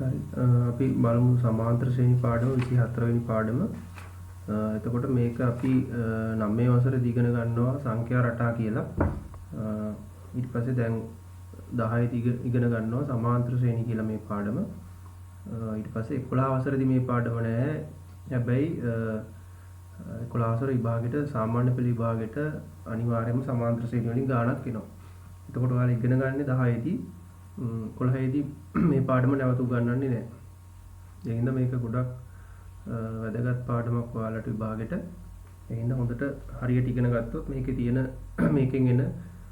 හරි අපි බලමු සමාන්තර ශ්‍රේණි පාඩම 24 වෙනි පාඩම. එතකොට මේක අපි 9 වසරේදී ඉගෙන ගන්නවා සංඛ්‍යා රටා කියලා. ඊට පස්සේ දැන් 10 දී ඉගෙන ගන්නවා සමාන්තර ශ්‍රේණි කියලා මේ පාඩම. ඊට පස්සේ 11 වසරේදී මේ පාඩම නැහැ. හැබැයි 11 වසර විභාගෙට සාමාන්‍ය පෙළ විභාගෙට අනිවාර්යයෙන්ම සමාන්තර ශ්‍රේණි වලින් ගාණක් එනවා. එතකොට ඔයාලා ඉගෙන ගන්නේ 10 දී 11 දී මේ පාඩම නැවත උගන්වන්නේ නැහැ. ඒ හින්දා මේක ගොඩක් වැදගත් පාඩමක් ඔයාලට විභාගෙට. ඒ හින්දා හොඳට හරියට ඉගෙන ගත්තොත් මේකේ තියෙන මේකෙන් එන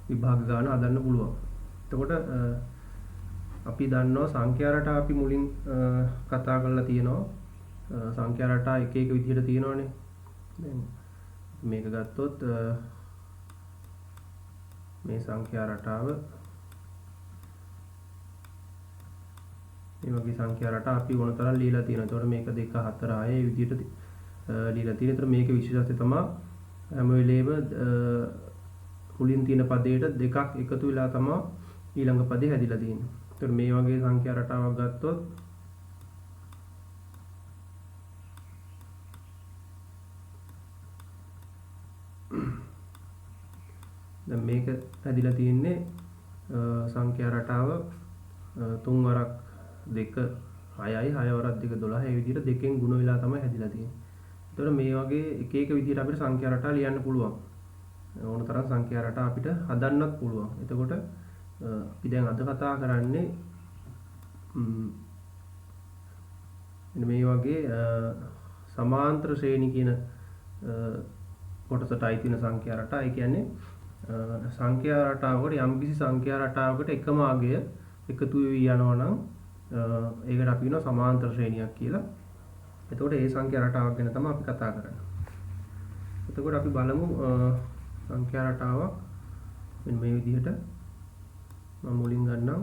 විභාග ගාන හදන්න පුළුවන්. එතකොට අපි දන්නවා සංඛ්‍යා රටා අපි මුලින් කතා කරලා තියෙනවා. සංඛ්‍යා රටා එක එක විදිහට තියෙනවානේ. දැන් මේක ගත්තොත් මේ සංඛ්‍යා රටාව මේ වගේ සංඛ්‍යා රටා අපි ඕන තරම් ලියලා තියෙනවා. ඒතකොට මේක 2 4 6 මේ විදිහට ලියලා තියෙනවා. ඒතර මේකේ විශේෂත්වය තමයි හැම වෙලේම මුලින් තියෙන පදයට දෙකක් එකතු වෙලා තමයි ඊළඟ පදේ හැදිලා තියෙන්නේ. ඒතර මේ වගේ සංඛ්‍යා රටාවක් ගත්තොත් දැන් මේක හැදිලා තියෙන්නේ සංඛ්‍යා රටාව 3 වරක් 2 6යි 6 වරක් 2 12 ඒ විදිහට දෙකෙන් ගුණ වෙලා තමයි හැදිලා තියෙන්නේ. ඒතකොට මේ වගේ එක එක විදිහට අපිට සංඛ්‍යා රටා ලියන්න පුළුවන්. ඕන තරම් සංඛ්‍යා රටා අපිට හදන්නත් පුළුවන්. එතකොට අපි දැන් අද කතා කරන්නේ මේ වගේ සමාන්තර ශ්‍රේණි කියන කොටසට අයිති වෙන සංඛ්‍යා රටා. ඒ කියන්නේ සංඛ්‍යා රටාවකට යම්කිසි සංඛ්‍යා රටාවකට එකම අගය එකතු වෙවි යනවා නම් ඒකට අපි කියනවා සමාන්තර ශ්‍රේණියක් කියලා. එතකොට ඒ සංඛ්‍යා රටාවක් ගැන තමයි අපි කතා කරන්නේ. එතකොට අපි බලමු සංඛ්‍යා රටාවක් මෙන්න මේ විදිහට මම මුලින් ගන්නම්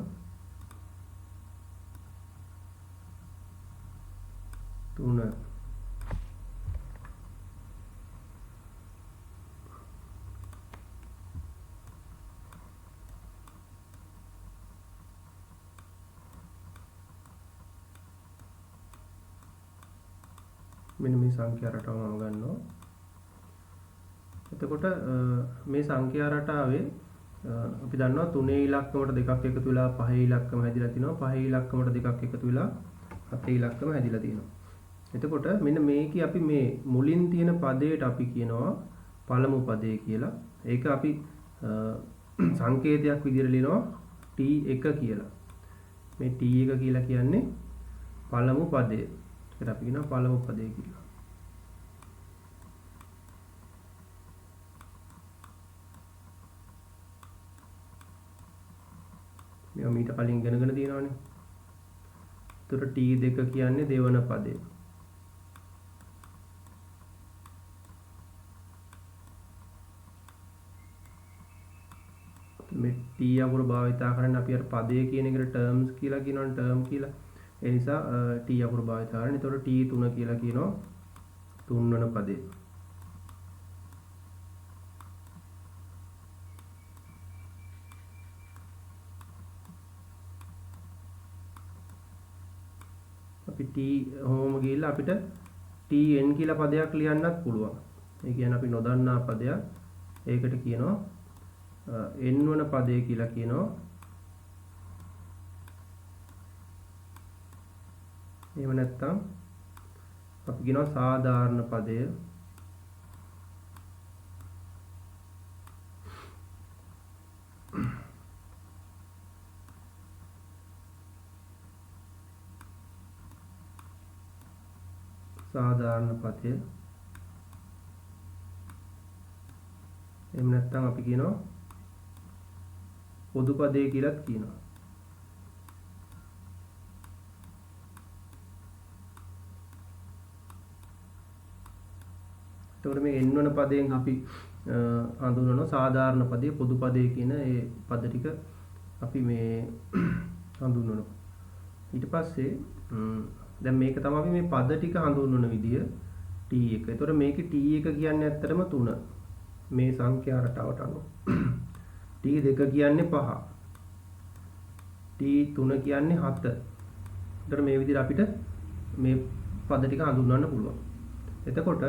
3 මෙන්න මේ සංඛ්‍යා රටාව මම ගන්නවා. එතකොට මේ සංඛ්‍යා රටාවේ අපි දන්නවා 3 ඉලක්කමට දෙකක් එකතු වෙලා 5 ඉලක්කම හැදිලා තිනවා. 5 ඉලක්කමට දෙකක් එකතු වෙලා 7 ඉලක්කම හැදිලා තියෙනවා. එතකොට මෙන්න මේකේ අපි මේ මුලින් තියෙන පදයට අපි කියනවා පළමු පදේ කියලා. ඒක අපි සංකේතයක් විදිහට ලියනවා T1 කියලා. මේ T1 කියලා කියන්නේ පළමු පදය. ඒකට අපි කියනවා පළමු පදේ කියලා. මේවා මීට කලින් ඉගෙනගෙන තියෙනවානේ. ඒතර T2 කියන්නේ දෙවන පදය. මේ T අකුර භාවිතා කරන්නේ අපි අර පදේ කියන එකට terms කියලා කියනවනේ term කියලා. ඒ නිසා T අකුර භාවිතා කරන්නේ. ඒතකොට T3 කියලා කියනවා තුන්වන පදේ. අපි T හොම ගිහිල්ලා අපිට Tn කියලා පදයක් ලියන්නත් පුළුවන්. ඒ කියන්නේ අපි නොදන්නා පදයක්. ඒකට කියනවා n වන පදේ කියලා කියනවා. එහෙම නැත්නම් අපි කියනවා සාධාරණ පදය. සාධාරණ පදය. එහෙම නැත්නම් අපි කියනවා පොදු පදේ කියලාත් කියනවා. එතකොට මේ n වන පදයෙන් අපි හඳුන්වනවා සාධාරණ පදේ පොදු පදේ කියන ඒ පද ටික අපි මේ හඳුන්වනවා. ඊට පස්සේ දැන් මේක තමයි අපි මේ පද ටික හඳුන්වන විදිය T1. එතකොට මේකේ T1 කියන්නේ ඇත්තටම 3. මේ සංඛ්‍යා රටාවට අනුව. T2 කියන්නේ 5. T3 කියන්නේ 7. එතකොට මේ විදිහට අපිට මේ පද ටික හඳුන්වන්න පුළුවන්. එතකොට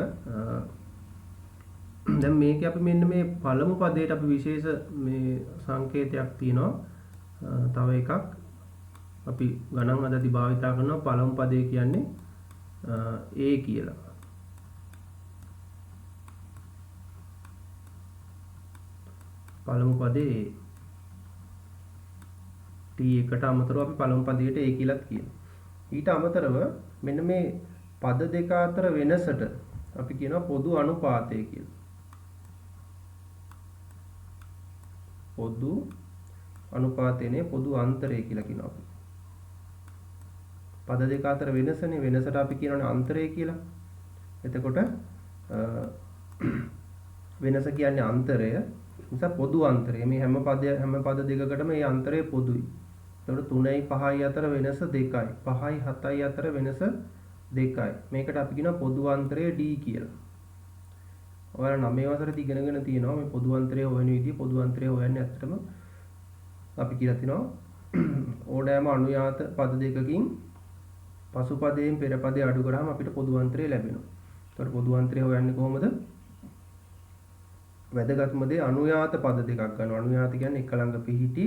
දැන් මේකේ අපි මෙන්න මේ පළමු පදයට අපි විශේෂ මේ සංකේතයක් තියෙනවා. තව එකක් අපි ගණන් අදදී භාවිතා කරනවා පළමු පදේ කියන්නේ A කියලා. පළමු පදේ T1ට අමතරව අපි පළමු පදයට A කියලාත් කියනවා. ඊට අමතරව මෙන්න මේ පද දෙක අතර වෙනසට අපි කියනවා පොදු අනුපාතය කියලා. පොදු අනුපාතයනේ පොදු අන්තරය කියලා කියනවා අපි. පද දෙක අතර වෙනසනේ වෙනසට අපි කියනවානේ අන්තරය කියලා. එතකොට වෙනස කියන්නේ අන්තරය. නිසා පොදු අන්තරය. මේ හැම පද දෙකකටම මේ අන්තරය පොදුයි. එතකොට 3යි 5යි අතර වෙනස 2යි. 5යි 7යි අතර වෙනස 2යි. මේකට අපි කියනවා පොදු අන්තරය D කියලා. ඔයාලා 9 වසරේදී ඉගෙනගෙන තියෙනවා මේ පොදු අන්තරය හොයන විදිය. පොදු අන්තරය හොයන්නේ ඇත්තටම අපි කියලා තිනවා ඕනෑම අනුයාත පද දෙකකින් පසු පදයෙන් පෙර පදේ අඩු කරාම අපිට පොදු අන්තරය ලැබෙනවා. එතකොට පොදු අන්තරය හොයන්නේ කොහොමද? වැදගත්ම දේ අනුයාත පද දෙකක් ගන්නවා. අනුයාත කියන්නේ එක ළඟ පිහිටි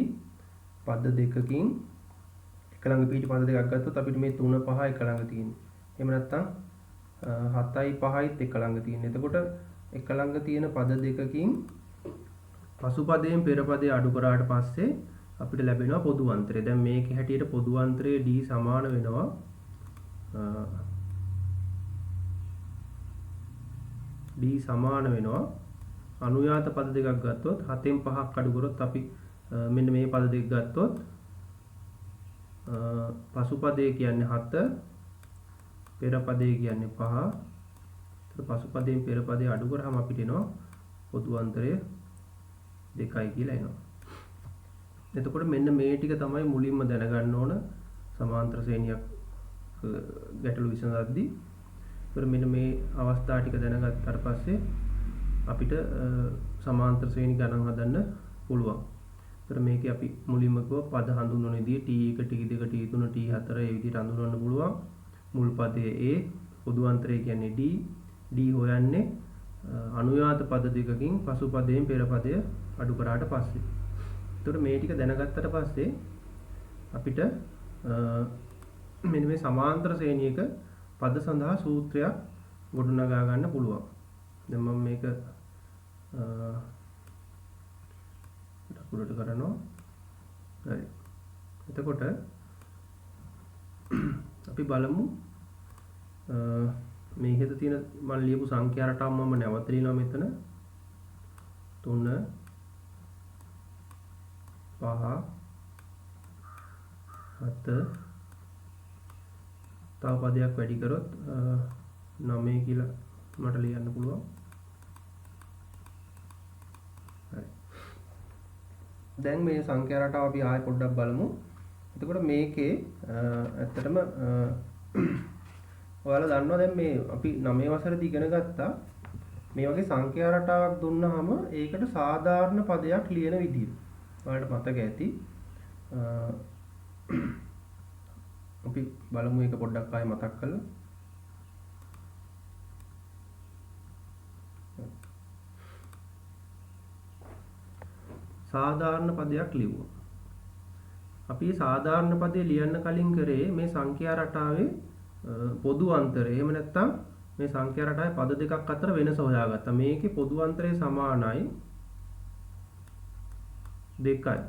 පද දෙකකින් එක ළඟ පිහිටි පද දෙකක් ගත්තොත් අපිට මේ 3 5 එක ළඟ තියෙන්නේ. එහෙම නැත්නම් 7යි 5යිත් එක ළඟ තියෙන්නේ. එතකොට එක ළඟ තියෙන පද දෙකකින් පසු පදයෙන් පෙර පදේ අඩු කරාට පස්සේ අපිට ලැබෙනවා පොදු අන්තරය. දැන් මේකේ හැටියට පොදු අන්තරය D සමාන වෙනවා D සමාන වෙනවා අනුයාත පද දෙකක් ගත්තොත් 7න් 5ක් අඩු කරොත් අපි මෙන්න මේ පද දෙක ගත්තොත් පසු පදේ කියන්නේ 7 පෙර පදේ කියන්නේ 5. ඒතර පසු පදයෙන් පෙර පදේ අඩු කරාම අපිට එනවා පොදු අන්තරය 2යි කියලා එනවා. එතකොට මෙන්න මේ ටික තමයි මුලින්ම දැනගන්න ඕන සමාන්තර ශ්‍රේණියක් ගැටළු විසඳද්දී. ඒතර මෙන්න මේ අවස්ථා ටික දැනගත්තාට පස්සේ අපිට සමාන්තර ශ්‍රේණි ගණන් හදන්න පුළුවන්. ඒතර මේකේ අපි මුලින්ම කිව්වා පද හඳුන්වන විදිය T1 T2 T3 T4 ඒ විදිහට හඳුන්වන්න පුළුවන්. මුල් පදයේ A පොදු අන්තරය කියන්නේ D. D හොයන්නේ අනුයාත පද දෙකකින් පසු පදයෙන් පෙර පදය අඩු කරාට පස්සේ. එතකොට මේ ටික දැනගත්තට පස්සේ අපිට මෙන්න මේ සමාන්තර ශ්‍රේණියක පද සඳහා සූත්‍රයක් ගොඩනගා ගන්න පුළුවන්. දැන් මම මේක ඩකුරට කරනවා. හරි. එතකොට අපි බලමු මේකෙද තියෙන මම ලියපු සංඛ්‍යා රටාව මම නැවත ලියනවා මෙතන 3 5 7 තව පදයක් වැඩි කරොත් 9 කියලා මට ලියන්න පුළුවන්. හරි. දැන් මේ සංඛ්‍යා රටාව අපි ආයෙ පොඩ්ඩක් බලමු. එතකොට මේකේ ඇත්තටම ඔයාලා දන්නවා දැන් මේ අපි 9 වසරේදී ඉගෙන ගත්තා මේ වගේ සංඛ්‍යා රටාවක් දුන්නාම ඒකට සාධාරණ පදයක් ලියන විදිය. ඔයාලට මතක ඇති. අපි බලමු ඒක පොඩ්ඩක් ආයෙ මතක් කරලා. සාධාරණ පදයක් ලියුවා. අපි සාධාරණ පදේ ලියන්න කලින් කරේ මේ සංඛ්‍යා රටාවේ පොදු අන්තරය. එහෙම නැත්නම් මේ සංඛ්‍යා රටාවේ පද දෙකක් අතර වෙනස හොයාගත්තා. මේකේ පොදු අන්තරය සමානයි 2යි.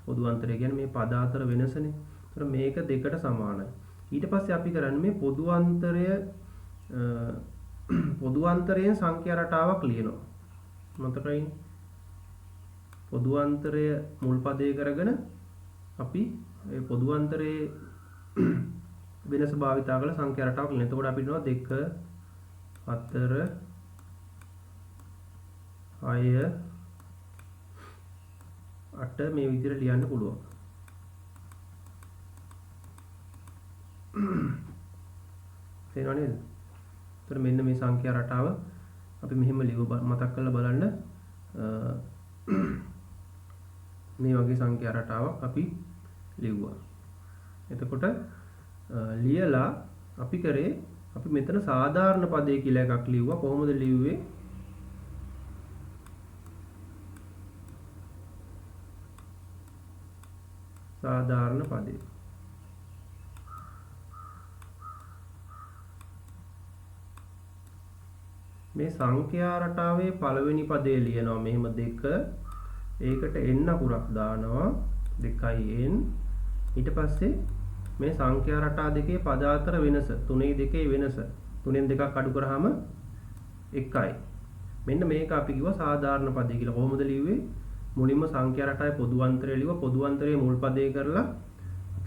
පොදු අන්තරය කියන්නේ මේ පද අතර වෙනසනේ. ඒතර මේක 2ට සමානයි. ඊට පස්සේ අපි කරන්නේ මේ පොදු අන්තරයෙන් සංඛ්‍යා රටාවක් ලියනවා. මතකයිනේ. පොදු අන්තරය මුල් පදේ කරගෙන අපි ඒ පොදු අන්තරයේ වෙනස භාවිතා කරලා සංඛ්‍යා රටාවක් ලියනවා. එතකොට අපිට වෙනවා 2 4 6 8 මේ විදිහට ලියන්න පුළුවන්. තේරෙනව නේද? එතකොට මෙන්න මේ සංඛ්‍යා රටාව අපි මෙහෙම මතක් කරලා බලන්න. මේ වගේ සංඛ්‍යා රටාවක් අපි ලිව්වා. එතකොට ලියලා අපි කරේ අපි මෙතන සාධාරණ පදේ කියලා එකක් ලිව්වා. කොහොමද ලිව්වේ? සාධාරණ පදේ. මේ සංඛ්‍යා රටාවේ පළවෙනි පදේ ලියනවා මෙහෙම 2. ඒකට n අකුරක් දානවා 2n. ඊට පස්සේ මේ සංඛ්‍යා රටා දෙකේ පද අතර වෙනස 3යි 2යි වෙනස 3න් 2ක් අඩු කරාම 1යි. මෙන්න මේක අපි කිව්වා සාධාරණ පදේ කියලා. කොහොමද ලිව්වේ? මුලින්ම සංඛ්‍යා රටාවේ පොදු අන්තරය ලිව්වා. පොදු අන්තරයේ මුල් පදේ කරලා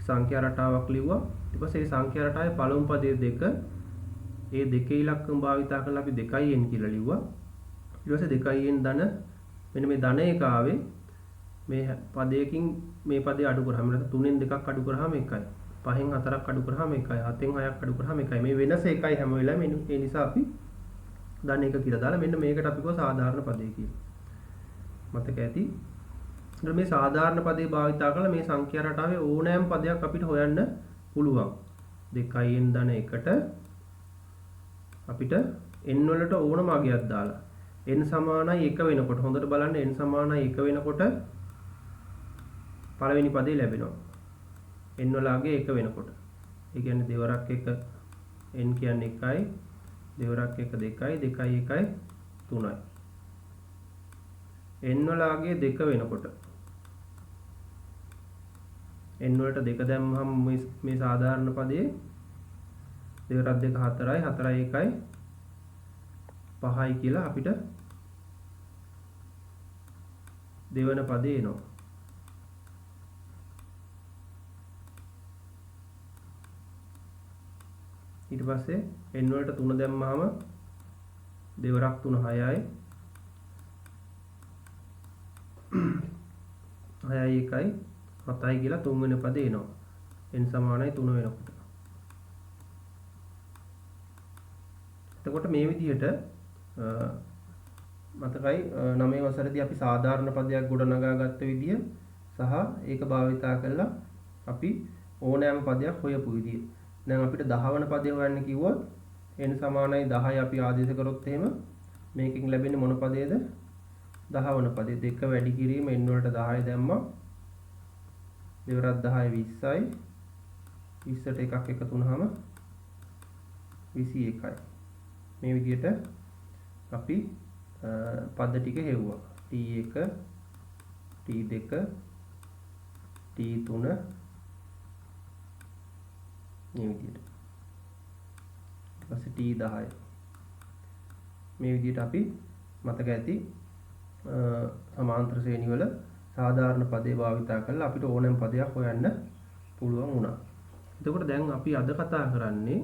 සංඛ්‍යා රටාවක් ලිව්වා. ඊට පස්සේ මේ සංඛ්‍යා රටාවේ පළමු පදේ 2 ඒ දෙකේ ඉලක්කම භාවිතා කරලා අපි 2n කියලා ලිව්වා. ඊට පස්සේ 2n ධන මෙන්න මේ ධන එක ආවේ මේ පදයකින් මේ පදේ අඩු කරාම නැත්නම් 3න් 2ක් අඩු කරාම 1යි. 5න් 4ක් අඩු කරාම 1යි. 7න් 6ක් අඩු කරාම 1යි. මේ වෙනස 1යි හැම වෙලාවෙම. ඒ නිසා අපි ධන එක කියලා දාලා මෙන්න මේකට අපි කිව්වා සාධාරණ පදේ කියලා. මතක ඇති. මේ සාධාරණ පදේ භාවිතා කරලා මේ සංඛ්‍යා රටාවේ ඕනෑම පදයක් අපිට හොයන්න පුළුවන්. 2n ධන 1ට අපිට n වලට ඕනම අගයක් දාලා n සමානයි 1 වෙනකොට හොඳට බලන්න n සමානයි 1 වෙනකොට පළවෙනි පදේ ලැබෙනවා. n වල අගය 1 වෙනකොට. ඒ කියන්නේ දෙවරක් 1 n කියන්නේ 1යි, දෙවරක් 1 2යි, 2යි 1යි 3යි. n වල අගය 2 වෙනකොට n වලට 2 දැම්මහම මේ සාධාරණ පදේ දෙවරක් 2 4යි, 4යි 1යි 5යි කියලා අපිට දෙවන පදේ එනවා. ඊට පස්සේ n වලට 3 දැම්මහම දෙවරක් 3 6යි 6යි 1යි 7යි කියලා තුන්වෙනි පදේ එනවා. n සමානයි 3 වෙනකොට. එතකොට මේ විදිහට මතකයි 9 වසරේදී අපි සාධාරණ පදයක් ගොඩනගා ගත්ත විදිය සහ ඒක භාවිතා කරලා අපි ඕනෑම පදයක් හොයපු විදිය. දැන් අපිට 10 වන පදේ හොයන්න කිව්වොත් n සමානයි 10යි අපි ආදේශ කරොත් එහෙම මේකෙන් ලැබෙන්නේ මොන පදේද? 10 වන පදේ. 2 වැඩි කිරීම n වලට 10 දැම්මා. දෙවරක් 10යි 20යි. 20ට එකක් එකතු වුනහම 21යි. මේ විදිහට අපි පද ටික හෙව්වා. t1 t2 t3 මේ විදිහට. ඊට පස්සේ t10. මේ විදිහට අපි මතක ඇති සමාන්තර ශ්‍රේණි වල සාධාරණ පදේ භාවිතා කරලා අපිට ඕනෑම පදයක් හොයන්න පුළුවන් වුණා. එතකොට දැන් අපි අද කතා කරන්නේ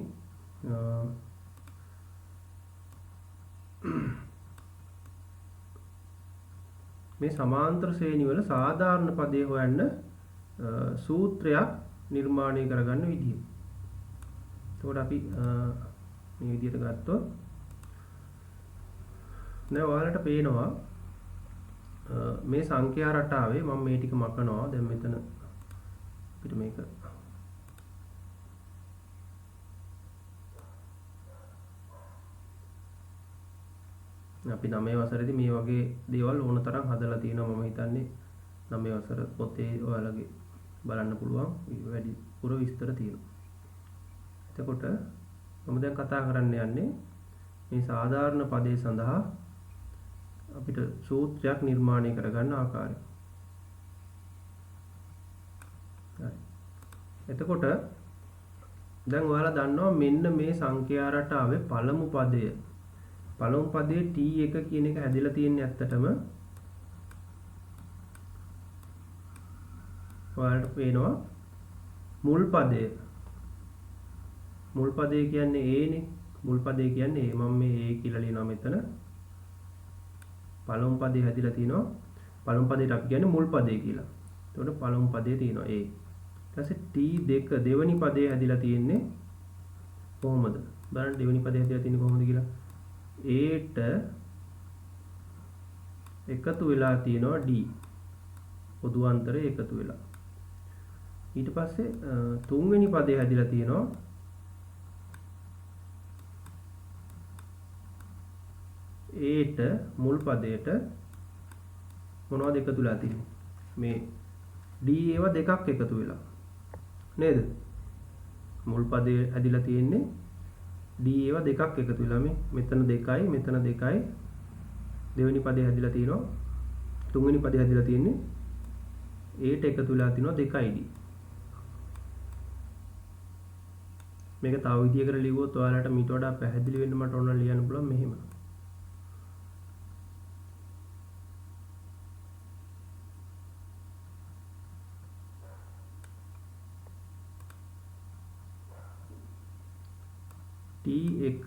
මේ සමාන්තර ශ්‍රේණි වල සාධාරණ පදේ හොයන්න සූත්‍රයක් නිර්මාණය කරගන්න විදිය. එතකොට අපි මේ විදියට ගත්තොත් දැන් ඔයාලට පේනවා මේ සංඛ්‍යා රටාවේ මම මේ ටික මකනවා. දැන් මෙතන අපිට මේක අපි 9 වසරේදී මේ වගේ දේවල් ඕන තරම් හදලා තියෙනවා. මම හිතන්නේ 9 වසර පොතේ ඔයාලගේ බලන්න පුළුවන් වැඩි පුර විස්තර තියෙනවා. එතකොට මම දැන් කතා කරන්න යන්නේ මේ සාධාරණ පදේ සඳහා අපිට සූත්‍රයක් නිර්මාණය කරගන්න ආකාරය. හරි. එතකොට දැන් ඔයාලා දන්නවා මෙන්න මේ සංඛ්‍යා රටාවේ පළමු පදයේ t1 කියන එක හැදිලා තියෙන්නේ ඇත්තටම ඔයාලට පේනවා මුල් පදය කියන්නේ a නේ. මුල් පදේ කියන්නේ a. මම මේ a කියලා ලියනවා මෙතන. පළමු පදේ හැදිලා තිනවා. පළමු පදේට අපි කියන්නේ මුල් පදේ කියලා. එතකොට පළමු පදේ තියෙනවා a. ඊට පස්සේ t2 දෙවෙනි පදේ හැදිලා තියෙන්නේ කොහොමද? බලන්න දෙවෙනි පදේ හැදිලා තියෙන්නේ කොහොමද කියලා. a ට එකතු වෙලා තියෙනවා d. පොදු අන්තරය එකතු වෙලා. ඊට පස්සේ තුන්වෙනි පදේ හැදිලා තියෙනවා ඒට මුල් පදයට මොනවද එකතු වෙලා තියෙන්නේ? මේ D ඒවා දෙකක් එකතු වෙලා. නේද? මුල් පදේ හැදිලා තියෙන්නේ D ඒවා දෙකක් එකතු වෙලා මෙතන 2යි මෙතන 2යි දෙවෙනි පදේ හැදිලා තියෙනවා. තුන්වෙනි පදේ හැදිලා තියෙන්නේ ඒට එකතු වෙලා තියෙනවා 2යි D. මේක තව විදියකට ලියුවොත් ඔයාලට මීට වඩා පැහැදිලි වෙන්න මට ඕන ලියන්න පුළුවන් මෙහෙම. T1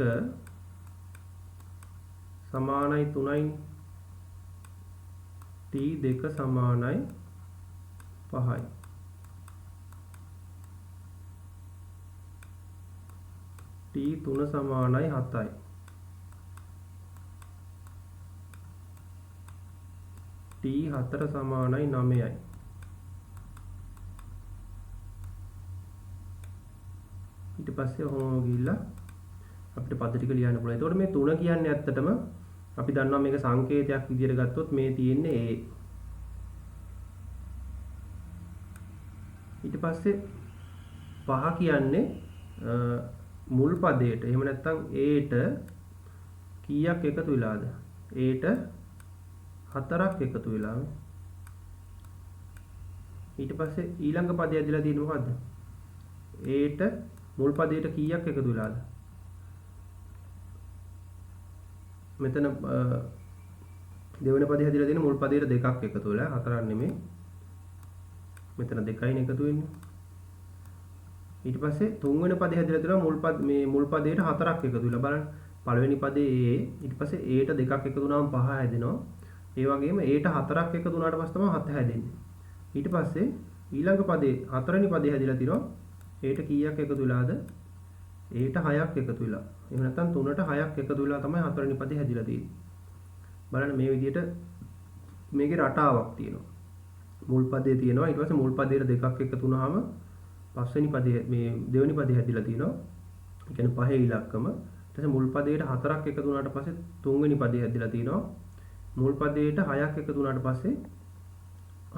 සමානයි 3යි T2 සමානයි 5යි T3 සමානයි 7යි T4 සමානයි 9යි ඊට පස්සේ ඔහොම ගිහිල්ලා අපිට පද ටික ලියන්න පුළුවන්. එතකොට මේ 3 කියන්නේ ඇත්තටම අපි දන්නවා මේක සංකේතයක් විදියට ගත්තොත් මේ තියෙන්නේ A. ඊට පස්සේ 5 කියන්නේ මුල් පදයට. එහෙම නැත්නම් Aට කීයක් එකතු වෙලාද? Aට 4ක් එකතු වෙලා. ඊට පස්සේ ඊළඟ පදය ඇදලා තියෙන්නේ මොකද්ද? Aට මුල් පදයට කීයක් එකතු වෙලාද? මෙතන දෙවෙනි පදේ හැදිලා තියෙන මුල් පදයට දෙකක් එකතු වෙලා හතරක් නෙමෙයි. මෙතන දෙකයිනේ එකතු වෙන්නේ. ඊට පස්සේ තුන්වෙනි පදේ හැදිලා තියෙනවා මුල් පදයට හතරක් එකතු වෙලා බලන්න. පළවෙනි පදේ A ඊට පස්සේ Aට දෙකක් එකතු වුණාම 5 හැදෙනවා. ඒ වගේම Aට හතරක් එකතු වුණාට පස්සේ තමයි 7 හැදෙන්නේ. ඊට පස්සේ ඊළඟ පදේ හතරවෙනි පදේ හැදිලා තියෙනවා Aට කීයක් එකතු වෙලාද? Aට 6ක් එකතු වෙලා. එහෙම නැත්නම් 3ට 6ක් එකතු වෙලා තමයි හතරවෙනි පදේ හැදිලා තියෙන්නේ. බලන්න මේ විදිහට මේකේ රටාවක් තියෙනවා. මුල් පදේ තියෙනවා ඊට පස්සේ මුල් පදේට දෙකක් එකතු වුණාම පස්වෙනි පදේ මේ දෙවෙනි පදේ හැදිලා තියෙනවා. ඒ කියන්නේ පහේ ඉලක්කම. ඊට පස්සේ මුල් පදේට හතරක් එකතු වුණාට පස්සේ තුන්වෙනි පදේ හැදිලා තියෙනවා. මුල් පදේට 6ක් එකතු වුණාට පස්සේ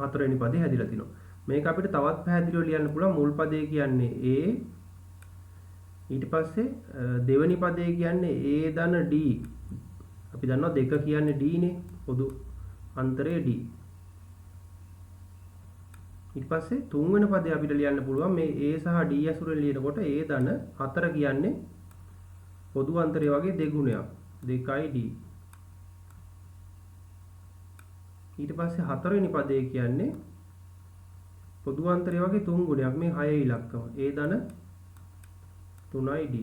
හතරවෙනි පදේ හැදිලා තියෙනවා. මේක අපිට තවත් පැහැදිලිව ලියන්න පුළුවන්. මුල් පදේ කියන්නේ A ඊට පස්සේ දෙවෙනි පදේ කියන්නේ A ධන D. අපි දන්නවා දෙක කියන්නේ D නේ. පොදු අන්තරය D. ඊට පස්සේ තුන්වෙනි පදේ අපිට ලියන්න පුළුවන් මේ A සහ D ඇසුරෙන් ලියනකොට A ධන 4 කියන්නේ පොදු අන්තරය වගේ දෙගුණයක්. 2යි D. ඊට පස්සේ හතරවෙනි පදේ කියන්නේ පොදු අන්තරය වගේ තුන් ගුණයක්. මේ 6 ඉලක්කම. A ධන 3යි D.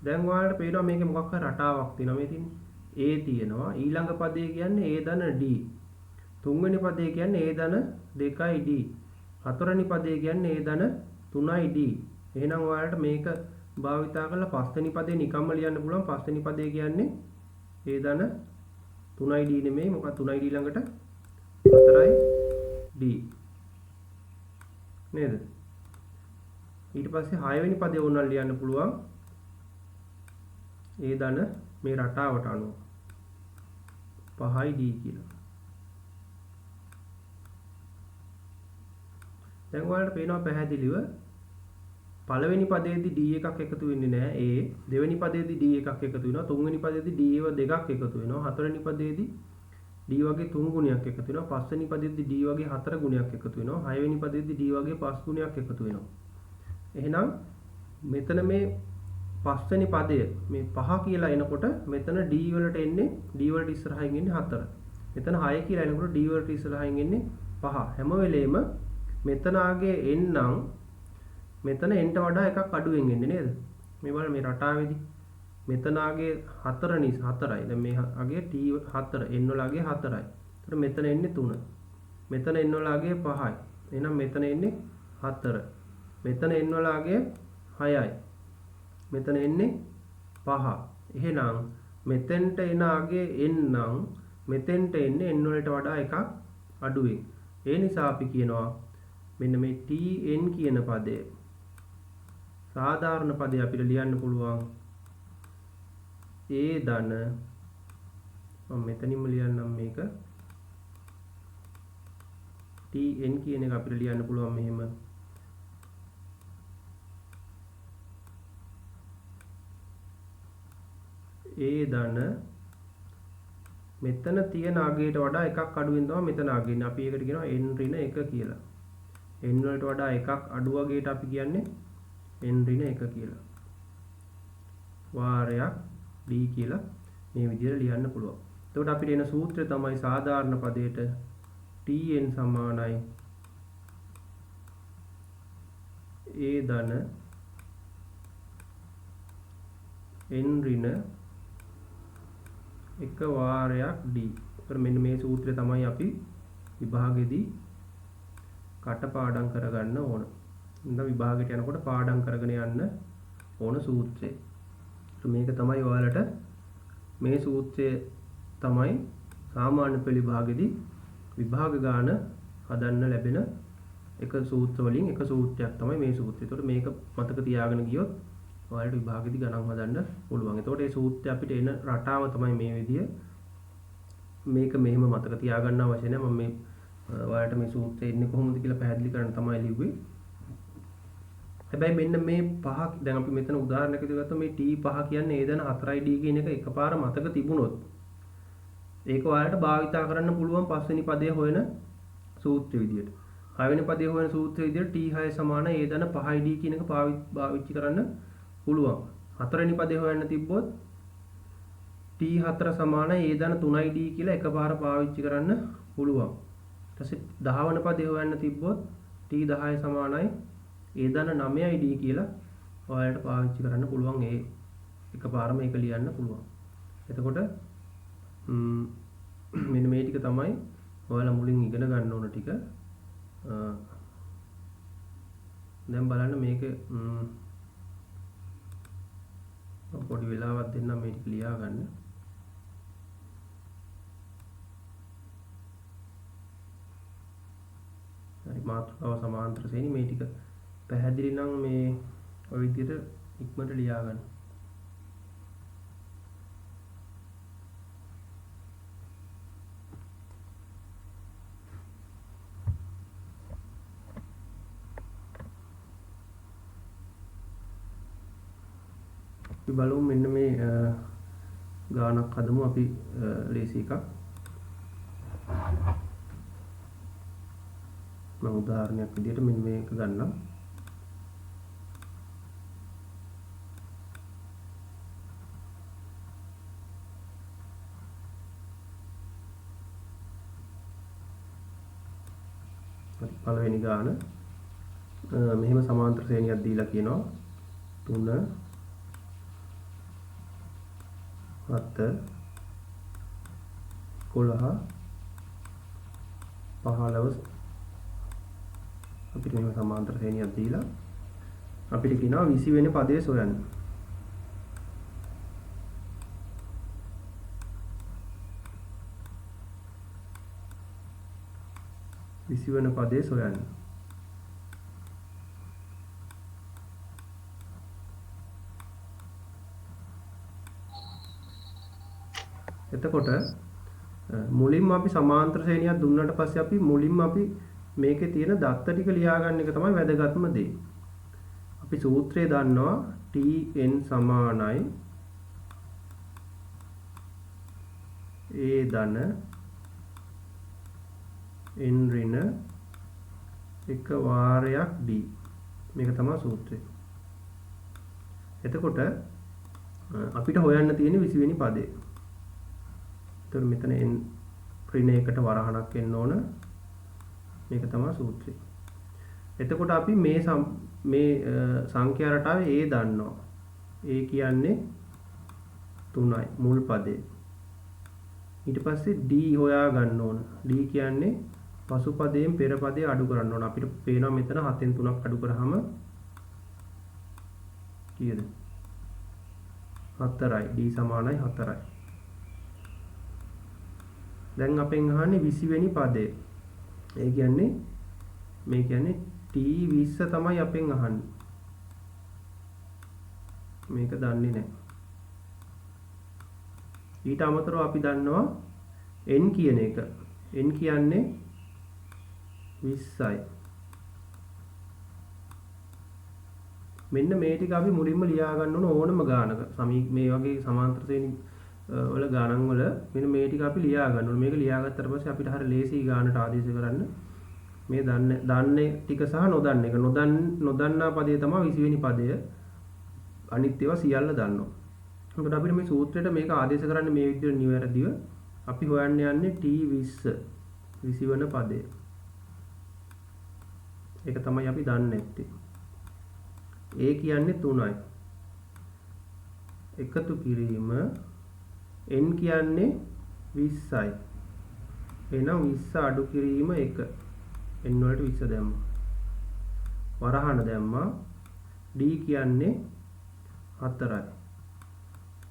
දැන් ඔයාලට පේනවා මේකේ මොකක් හරි රටාවක් තියෙනවා. මේ තියෙන්නේ A තියෙනවා. ඊළඟ පදේ කියන්නේ A ධන D. තුන්වෙනි පදේ කියන්නේ A ධන 2යි D. හතරවෙනි පදේ කියන්නේ A ධන 3යි D. එහෙනම් ඔයාලට මේක භාවිතා කරලා පස්වෙනි පදේ නිකම්ම ලියන්න පුළුවන්. පස්වෙනි පදේ කියන්නේ A ධන 3යි D නෙමෙයි. මොකක්ද 3යි D ළඟට 4යි D. නේද? ඊට පස්සේ 6 වෙනි පදේ ඕනනම් ලියන්න පුළුවන්. A ධන මේ රටාවට අනුව 5යි D කියලා. දැන් ඔයාලට පේනවා පැහැදිලිව පළවෙනි පදයේදී D එකක් එකතු වෙන්නේ නැහැ. A දෙවෙනි පදයේදී D එකක් එකතු වෙනවා. තුන්වෙනි පදයේදී D ඒව දෙකක් එකතු වෙනවා. හතරවෙනි පදයේදී D වගේ 3 ගුණයක් එකතු වෙනවා. පස්වෙනි පදයේදී D වගේ 4 ගුණයක් එකතු වෙනවා. හයවෙනි පදයේදී D වගේ 5 ගුණයක් එකතු වෙනවා. එහෙනම් මෙතන මේ පස්වෙනි පදය මේ 5 කියලා එනකොට මෙතන D වලට එන්නේ D වලට ඉස්සරහින් එන්නේ 4. මෙතන 6 කියලා එනකොට D වලට ඉස්සරහින් එන්නේ 5. හැම වෙලේම මෙතන ආගේ එන්නම් මෙතන එන්ට වඩා එකක් අඩුවෙන් එන්නේ නේද? මේ බලන්න මේ රටාවේදී මෙතන ආගේ 4 නිසා 4යි. දැන් මේ ආගේ T4 n වල ආගේ 4යි. ඒතර මෙතන එන්නේ 3. මෙතන n වල ආගේ 5යි. එහෙනම් මෙතන එන්නේ 4. මෙතන n වල ආගේ 6යි. මෙතන එන්නේ 5. එහෙනම් මෙතෙන්ට එන ආගේ n නම් මෙතෙන්ට එන්නේ n වලට වඩා එකක් අඩුවෙන්. ඒ නිසා අපි කියනවා මෙන්න මේ tn කියන පදය සාධාරණ පදය අපිට ලියන්න පුළුවන් a ධන මම මෙතනින්ම ලියන්නම් මේක tn කියන එක අපිට ලියන්න පුළුවන් මෙහෙම a ධන මෙතන තියෙන අගයට වඩා එකක් අඩුවෙන් තමයි මෙතන අග ඉන්නේ. අපි ඒකට කියනවා n ඍණ 1 කියලා. n වලට වඩා එකක් අඩු අගයට අපි කියන්නේ n ඍණ 1 කියලා. වාරයක් d කියලා මේ විදිහට ලියන්න පුළුවන්. එතකොට අපිට එන සූත්‍රය තමයි සාධාරණ පදයට tn සමානයි a ධන n ඍණ 1 වාරයක් d. ඒතර මෙන්න මේ සූත්‍රය තමයි අපි විභාගෙදී කටපාඩම් කරගන්න ඕන. ඉතින් විභාගයට යනකොට පාඩම් කරගෙන යන්න ඕන සූත්‍රය. මේක තමයි ඔයාලට මේ සූත්‍රය තමයි සාමාන්‍ය පෙළ විභාගෙදී විභාග ගාන හදන්න ලැබෙන එක සූත්‍ර වලින් එක සූත්‍රයක් තමයි මේ සූත්‍රය. ඒතකොට මේක මතක තියාගෙන ගියොත් ඔයාලට විභාගෙදී ගණන් හදන්න පුළුවන්. එතකොට මේ සූත්‍රය අපිට එන රටාව තමයි මේ විදිය. මේක මෙහෙම මතක තියාගන්න අවශ්‍ය නැහැ. මම මේ ඔයාලට මේ සූත්‍රය එන්නේ කොහොමද කියලා පැහැදිලි කරන්න තමයි ලිව්වේ. හැබැයි මෙන්න මේ පහ දැන් අපි මෙතන උදාහරණයක් විදිහට ගත්තොත් මේ t5 කියන්නේ a ධන 4d කියන එක එකපාර මතක තිබුණොත් ඒක ඔයාලට භාවිතා කරන්න පුළුවන් පස්වෙනි පදයේ හොයන සූත්‍ර විදියට. 6 වෙනි පදයේ හොයන සූත්‍ර විදියට t6 සමාන a ධන 5d කියන එක පාවිච්චි කරන්න පුළුවන්. 4 වෙනි පදේ හොයන්න තිබ්බොත් t4 සමාන a ධන 3id කියලා එකපාර පාවිච්චි කරන්න පුළුවන්. ඊට පස්සේ 10 වෙනි පදේ හොයන්න තිබ්බොත් t10 සමානයි a ධන 9id කියලා ඔයාලට පාවිච්චි කරන්න පුළුවන්. ඒ එකපාරම ඒක ලියන්න පුළුවන්. එතකොට මෙන්න මේ ටික තමයි ඔයාලා මුලින් ඉගෙන ගන්න ඕන ටික. දැන් බලන්න මේක පොඩි වෙලාවක් දෙන්නම් මේ ටික ලියා ගන්න. හරි මාතෘකාව සමාන්තර ශ්‍රේණි මේ ටික පැහැදිලි නම් මේ ඔය විදිහට ඉක්මනට ලියා ගන්න. අපි බලමු මෙන්න මේ ගානක් හදමු අපි ලේසි එකක්. මම උදාහරණයක් විදිහට මෙන්න මේක ගන්නම්. පළවෙනි ගාන මෙහෙම සමාන්තර ශ්‍රේණියක් දීලා කියනවා 3 7 11 15 අපිට මේ සමාන්තර ශ්‍රේණියක් දීලා අපිට කියනවා 20 වෙනි පදයේ සොයන්න. වෙන පදයේ සොයන්න. එතකොට මුලින්ම අපි සමාන්තර ශ්‍රේණියක් දුන්නාට පස්සේ අපි මුලින්ම අපි මේකේ තියෙන දත්ත ටික ලියා ගන්න එක තමයි වැදගත්ම දේ. අපි සූත්‍රය දන්නවා tn සමානයි a ධන n ඍණ 1 වාරයක් d. මේක තමයි සූත්‍රය. එතකොට අපිට හොයන්න තියෙන 20 වෙනි පදේ. එතකොට මෙතන n ඍණ 1ට වරහණක් එන්න ඕන. මේක තමයි සූත්‍රය. එතකොට අපි මේ සංඛ්‍යා රටාවේ a දන්නවා. a කියන්නේ 3යි මුල් පදේ. ඊට පස්සේ d හොයා ගන්න ඕන. d කියන්නේ පසු පදයෙන් පෙර පදේ අඩු කරන්න ඕන. අපිට පේනවා මෙතන 7න් 3ක් අඩු කරාම කීයද? 4යි. d සමානයි 4යි. දැන් අපෙන් අහන්නේ 20 වෙනි පදේ. ඒ කියන්නේ මේ කියන්නේ T20 තමයි අපෙන් අහන්නේ. මේක දන්නේ නැහැ. ඊට අමතරව අපි දන්නවා n කියන එක. n කියන්නේ 20යි. මෙන්න මේ ටික අපි මුලින්ම ලියා ගන්න ඕනම ගානක. මේ වගේ සමාන්තර ශ්‍රේණි වල ගණන් වල මෙන්න මේ ටික අපි ලියා ගන්න ඕනේ. මේක ලියාගත්තට පස්සේ අපිට හරිය ලේසි ගානට ආදේශ කරන්න. මේ දන්නේ ටික සහ නොදන්න එක. නොදන්නා පදේ තමයි 20 වෙනි පදය. අනිත් ඒවා සියල්ල දන්නවා. එතකොට අපිට මේ සූත්‍රයට මේක ආදේශ කරන්නේ මේ විදිහට නිවැරදිව. අපි හොයන්න යන්නේ T20 20 වෙනි පදය. ඒක තමයි අපි දන්නේ නැත්තේ. A කියන්නේ 3යි. එකතු කිරීම n කියන්නේ 20යි. එහෙනම් 20 අඩු කිරීම 1. n වලට 20 දැම්මා. වරහන දැම්මා. d කියන්නේ 4යි.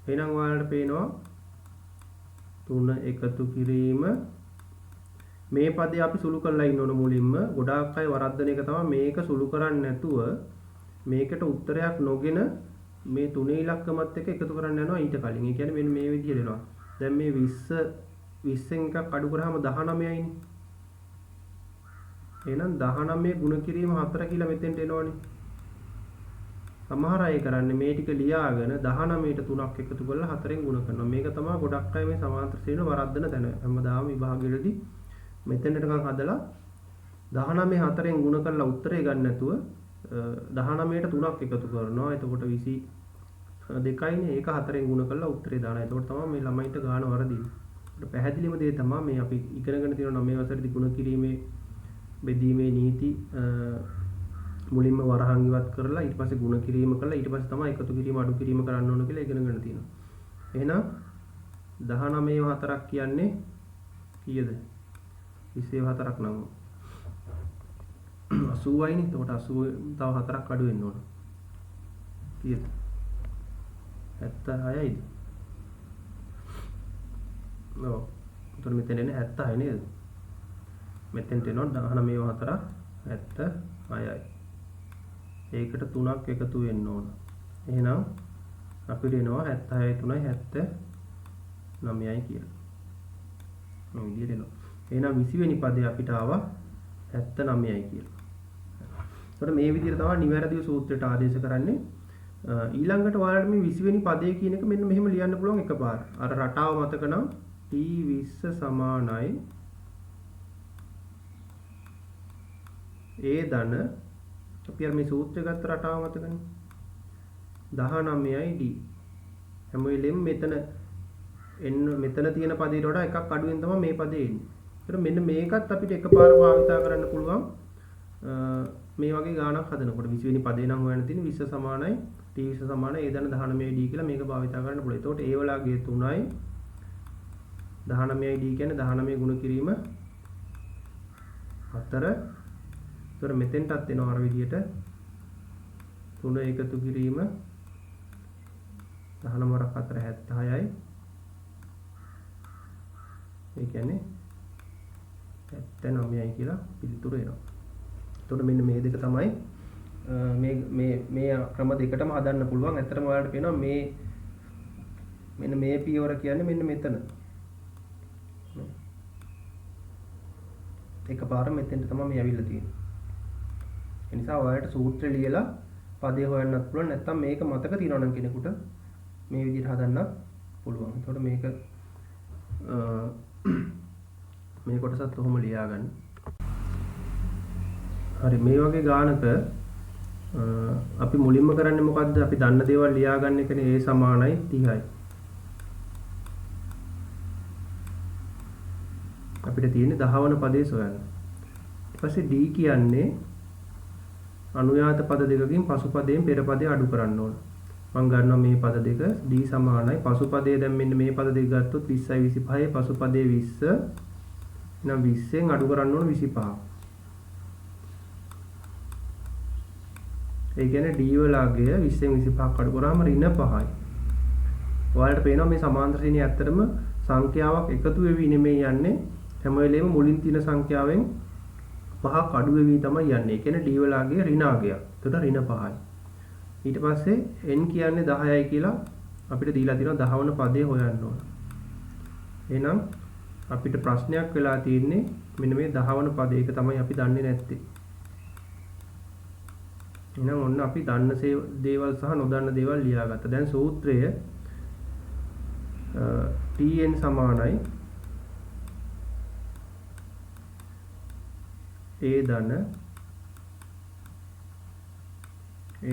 එහෙනම් ඔයාලට පේනවා 3 එකතු කිරීම මේ පදේ අපි සුළු කරලා ඉන්න ඕන මුලින්ම. ගොඩාක් අය වරද්දන එක තමයි මේක සුළු කරන්නේ නැතුව මේකට උත්තරයක් නොගෙන මේ තුනේ ඉලක්කමත් එක්ක එකතු කරන්න යනවා ඊට කලින්. ඒ කියන්නේ මෙන්න මේ විදිහට එනවා. දැන් මේ 20න් එකක් අඩු කරාම 19යිනේ. එහෙනම් 19 ගුණ කිරීම 4 කියලා මෙතෙන්ට එනවනේ. සමහර අය කරන්නේ මේ ටික ලියාගෙන 19ට 3ක් එකතු කරලා 4ෙන් ගුණ කරනවා. මේක තමයි ගොඩක් අය මේ සමාන්තර ශ්‍රේණිය වරද්දන තැන. හැමදාම විභාගවලදී මෙතෙන්ට නිකන් හදලා 19 4ෙන් ගුණ කරලා උත්තරේ ගන්න නැතුව 19ට 3ක් එකතු කරනවා. එතකොට 22යිනේ. ඒක 4ෙන් ගුණ කරලා උත්තරේ දානවා. එතකොට තමයි මේ ළමයින්ට ගාන වරදින්නේ. ඒකට පැහැදිලිම දේ තමයි මේ අපි ඉගෙනගෙන තියෙන 9 වසරේදී ගුණ කිරීමේ බෙදීමේ නීති මුලින්ම වරහන් ඉවත් කරලා ඊට පස්සේ ගුණ කිරීම කරලා ඊට පස්සේ තමයි එකතු කිරීම අඩු කිරීම කරන්න ඕන කියලා ඉගෙනගෙන තියෙනවා. එහෙනම් 19 4ක් කියන්නේ කීයද? 24ක් නම් 80යිනේ. එතකොට 80 තව 4ක් අඩු වෙන්න ඕන. කීයද? 76යිද? ඔව්. එතකොට මෙතන එන්නේ 76 නේද? මෙතෙන්ට එනවා 19 4 76යි. ඒකට 3ක් එකතු වෙන්න ඕන. එහෙනම් අපිට එනවා 76 3යි 79යි කියලා. මේ විදිහට එනවා. එහෙනම් 20 වෙනි පදේ අපිට ආවා 79යි කියලා. එතකොට මේ විදිහට තමයි නිවැරදිව සූත්‍රයට ආදේශ කරන්නේ. ඊළඟට ඔයාලට මේ 20 වෙනි පදේ කියන එක මෙන්න මෙහෙම ලියන්න පුළුවන් එකපාර. අර රටාව මතක නම් T20 සමානයි A ධන අපි අර මේ සූත්‍රය ගත්ත රටාව මතකනේ 19යි D. හැම වෙලෙම මෙතන තියෙන පදේට වඩා එකක් අඩුවෙන් තමයි මේ පදේ එන්නේ. ඒතර මෙන්න මේකත් අපිට එකපාර භාවිතා කරන්න පුළුවන් මේ වගේ ගාණක් හදනකොට 20 වෙනි පදේ නම් හොයන්න තියෙන 20 සමානයි T20 සමානයි A ධන 19යි D කියලා මේක භාවිතා කරන්න පුළුවන්. එතකොට A වලගේ 3යි 19යි D කියන්නේ 19 ගුණ කිරීම 4. ඒතර මෙතෙන්ටත් එනවා අර විදියට 3 එකතු කිරීම 19 4 76යි. ඒ කියන්නේ 79යි කියලා පිළිතුර එනවා. එතකොට මෙන්න මේ දෙක තමයි මේ ක්‍රම දෙකටම හදන්න පුළුවන්. ඇත්තටම ඔයාලට පේනවා මෙන්න මේ පියවර කියන්නේ මෙන්න මෙතන. එකපාර මෙතෙන්ට තමයි මේ ඇවිල්ලා තියෙන්නේ. ඒ නිසා ඔයාලට සූත්‍රය ලියලා පදේ හොයන්නත් පුළුවන්. නැත්නම් මේක මතක තියනවා නම් කෙනෙකුට මේ විදිහට හදන්නත් පුළුවන්. එතකොට මේක මේ කොටසත් ඔහොම ලියා ගන්න. හරි මේ වගේ ගානක අපි මුලින්ම කරන්නේ මොකද්ද? අපි දන්න දේවල් ලියා ගන්න එකනේ. A සමානයි 30යි. අපිට තියෙන්නේ 10 වන පදේ සොයන්න. ඊට පස්සේ D කියන්නේ අනුයාත පද දෙකකින් පසු පදයෙන් පෙර පදේ අඩු කරන්න ඕන. මම ගන්නවා මේ පද දෙක D සමානයි පසු පදයේ දැන් මෙන්න මේ පද දෙක ගත්තොත් 20යි 25යි පසු පදයේ 20 නම් 20ෙන් අඩු කරන්න ඕන 25. ඒ කියන්නේ D වලගේ 20ෙන් 25ක් අඩු කරාම ඍණ 5යි. ඔයාලට පේනවා මේ සමාන්තර ශ්‍රේණිය ඇත්තටම සංඛ්‍යාවක් එකතු වෙවි නෙමෙයි යන්නේ. හැම වෙලේම මුලින් තියෙන සංඛ්‍යාවෙන් 5ක් අඩු වෙවි තමයි යන්නේ. ඒ කියන්නේ d වලගේ ඍණ අගයක්. එතකොට ඍණ 5යි. ඊට පස්සේ n කියන්නේ 10යි කියලා අපිට දීලා තියෙනවා 10 වන පදේ හොයන්න ඕන. එහෙනම් අපිට ප්‍රශ්නයක් වෙලා තියෙන්නේ මෙන්න මේ 10 වන පදේ. ඒක තමයි අපි දන්නේ නැත්තේ. එහෙනම් ඔන්න අපි දන්න දේවල් සහ නොදන්න දේවල් ලියාගත්තා. දැන් සූත්‍රය tn සමානයි a ධන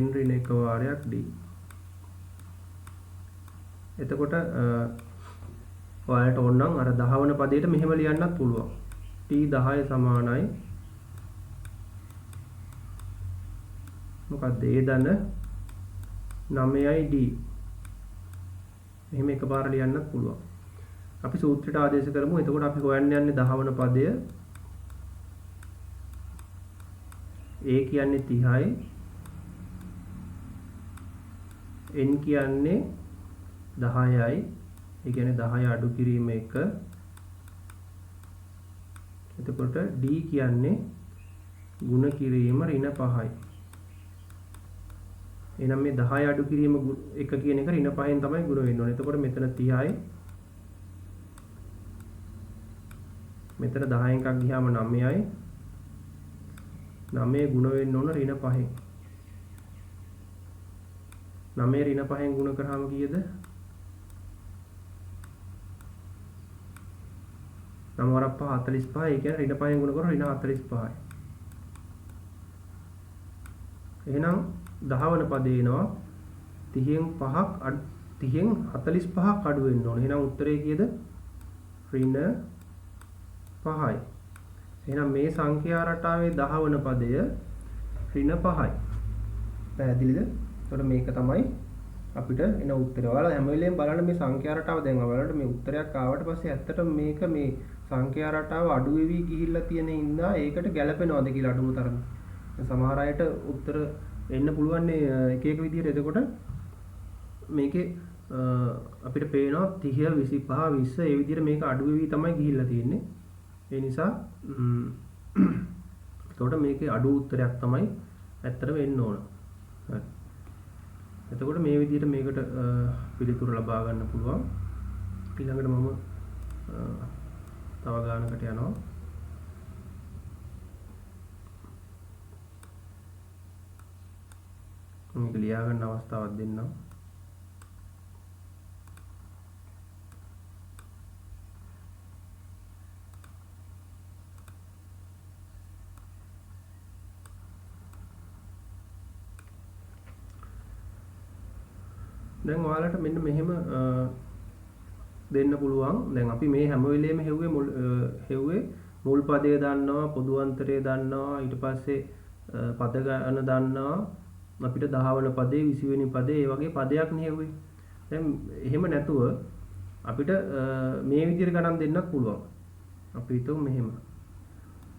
n ඍණ 1 වාරයක් d. එතකොට ඔයාලට ඕන නම් අර 10 වන පදයට මෙහෙම ලියන්නත් පුළුවන්. t 10 සමානයි මොකක්ද a ධන 9යි d. මෙහෙම එකපාර ලියන්නත් පුළුවන්. අපි සූත්‍රයට ආදේශ කරමු. එතකොට අපි හොයන්න යන්නේ 10 වන පදය. a කියන්නේ 30යි. n කියන්නේ 10යි. ඒ කියන්නේ 10 අඩු කිරීම 1. එතකොට d කියන්නේ ගුණ කිරීම ඍණ 5යි. එහෙනම් මේ 10 අඩු කිරීම 1 කියන එක ඍණ 5ෙන් තමයි ගුණ වෙන්න ඕනේ. එතකොට මෙතන 30යි. මෙතන 10න් එකක් ගියාම 9යි. 9 ගුණ වෙන්න ඕන ඍණ 5ෙන්. 9 ඍණ 5ෙන් ගුණ කරාම කීයද? 9 වරක් 5 45. ඒ කියන්නේ ඍණ 5ෙන් ගුණ කරොත් ඍණ 45යි. එහෙනම් 10 වන පදේ එනවා 30න් 45ක් අඩු වෙන්න ඕනේ. එහෙනම් උත්තරේ කීයද? ඍණ 5යි. එහෙනම් මේ සංඛ්‍යා රටාවේ 10 වන පදය ඍණ 5යි. පැහැදිලිද? එතකොට මේක තමයි අපිට එන උත්තරය. ඔයාලා හැම වෙලේම බලන්න මේ සංඛ්‍යා රටාව. දැන් ඔයාලට මේ උත්තරයක් ආවට පස්සේ ඇත්තටම මේක මේ සංඛ්‍යා රටාව අඩු වෙවි ගිහිල්ලා තියෙන හින්දා ඒකට ගැලපෙනවද කියලා අඩුම තරමේ. සමහර අයට උත්තර එන්න පුළුවන් එක එක විදිහට. එතකොට මේකේ අපිට පේනවා 30 25 20 ඒ විදිහට මේක අඩු වෙවි තමයි ගිහිල්ලා තියෙන්නේ. ඒ නිසා එතකොට මේකේ අඩු උත්තරයක් තමයි ඇත්තටම එන්න ඕන. හරි. එතකොට මේ විදිහට මේකට පිළිතුරු ලබා ගන්න පුළුවන්. ඊළඟට මම තව ගානකට යනවා. මේක ලියා ගන්න අවස්ථාවක් දෙන්නම්. දැන් ඔයාලට මෙන්න මෙහෙම දෙන්න පුළුවන්. දැන් අපි මේ හැම වෙලේම හෙව්වේ මුල් පදය දන්නවා, පොදු අන්තරය දන්නවා, ඊට පස්සේ පද ගණන දන්නවා. අපිට 10 වන පදේ 20 වෙනි පදේ ඒ වගේ පදයක් නෙවෙයි. දැන් එහෙම නැතුව අපිට මේ විදිහට ගණන් දෙන්නත් පුළුවන්. අපි හිතමු මෙහෙම.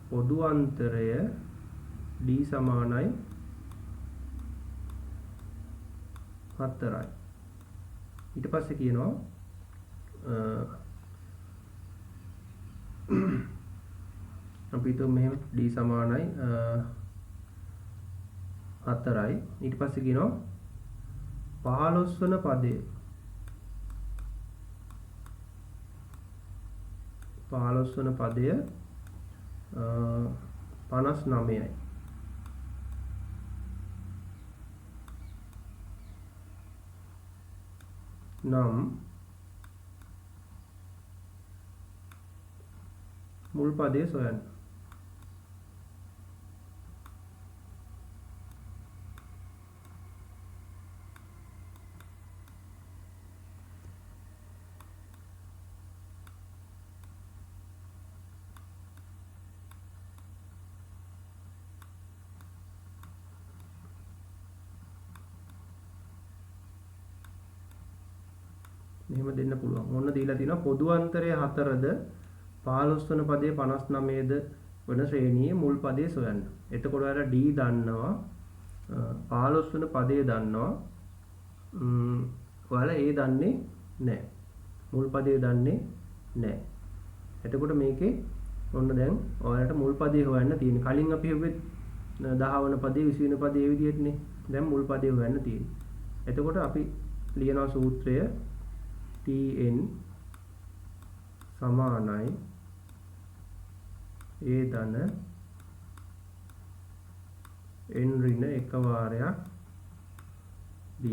පොදු අන්තරය d සමානයි 4යි. ඊට පස්සේ කියනවා අපි හිතමු මෙහෙම d සමානයි 4යි. ඊට පස්සේ කියනවා 15 වන පදය 15 වන පදය 59යි. නම් මුල් පදේ සොයන්න. මෙහෙම දෙන්න පුළුවන්. ඔන්න දීලා තියෙනවා පොදු අන්තරය 4ද 15 වන පදේ 59ද වන ශ්‍රේණියේ මුල් පදේ සොයන්න. එතකොට ඔයාලා d දන්නවා 15 වන පදේ දන්නවා. ඔයාලා a දන්නේ නැහැ. මුල් පදේ දන්නේ නැහැ. එතකොට මේකේ ඔන්න දැන් ඔයාලට මුල් පදේ හොයන්න තියෙන්නේ. කලින් අපි හෙව්වේ 10 වන පදේ 20 වෙනි පදේ ඒ විදිහටනේ. දැන් මුල් පදේ හොයන්න තියෙන්නේ. එතකොට අපි ලියනවා සූත්‍රය tn සමානයි a ධන n ඍණ එක වාරයක් d.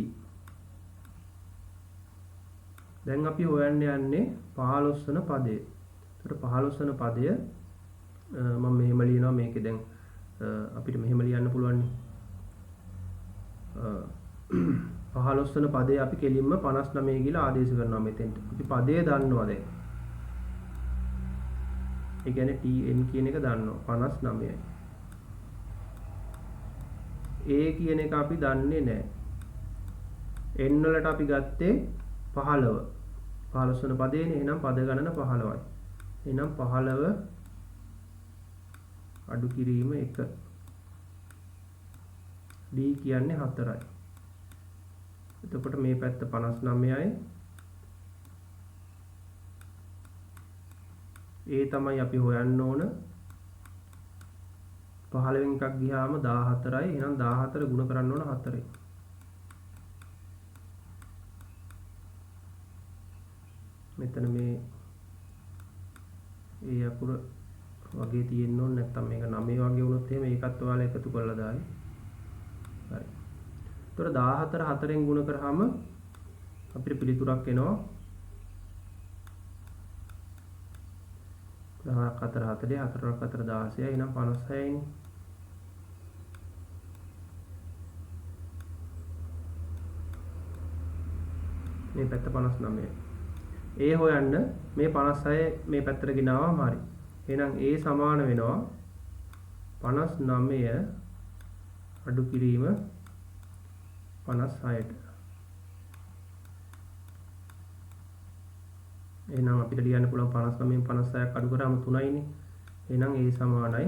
දැන් අපි හොයන්න යන්නේ 15 වන පදය. එතකොට 15 වන පදය මම මෙහෙම ලියනවා. මේකේ දැන් අපිට මෙහෙම ලියන්න පුළුවන් නේ. 15 වන පදේ අපි කෙලින්ම 59 කියලා ආදේශ කරනවා මෙතෙන්ට. අපි පදේ දන්නවා දැන්. ඒ කියන්නේ tn කියන එක දන්නවා 59යි. a කියන එක අපි දන්නේ නැහැ. n වලට අපි ගත්තේ 15. 15 වන පදේනේ. එහෙනම් පද ගණන 15යි. එහෙනම් 15 අඩු කිරීම 1. d කියන්නේ 4යි. එතකොට මේ පැත්ත 59යි. ඒ තමයි අපි හොයන්න ඕන. 15 එකක් ගියාම 14යි. එහෙනම් 14 ගුණ කරන්න ඕන 4යි. මෙතන මේ ඒ අකුර වගේ තියෙන්න ඕනේ. නැත්නම් මේක 9 වගේ වුණොත් එහෙම ඒකත් ඔයාලා එකතු කරලා දායි. හරි. ඒතර 14 4ෙන් ගුණ කරාම අපිට පිළිතුරක් එනවා 10ක් 4 40 4ක් 4 16යි. එහෙනම් 56යිනේ. මේ පැත්ත 59යි. ඒ හොයන්න මේ 56 මේ පැත්තට ගෙනාවම හරි. එහෙනම් ඒ සමාන වෙනවා 59 අඩු කිරීම 56ට. එහෙනම් අපිට ලියන්න පුළුවන් 59න් 56ක් අඩු කරාම 3යිනේ. එහෙනම් ඒ සමානයි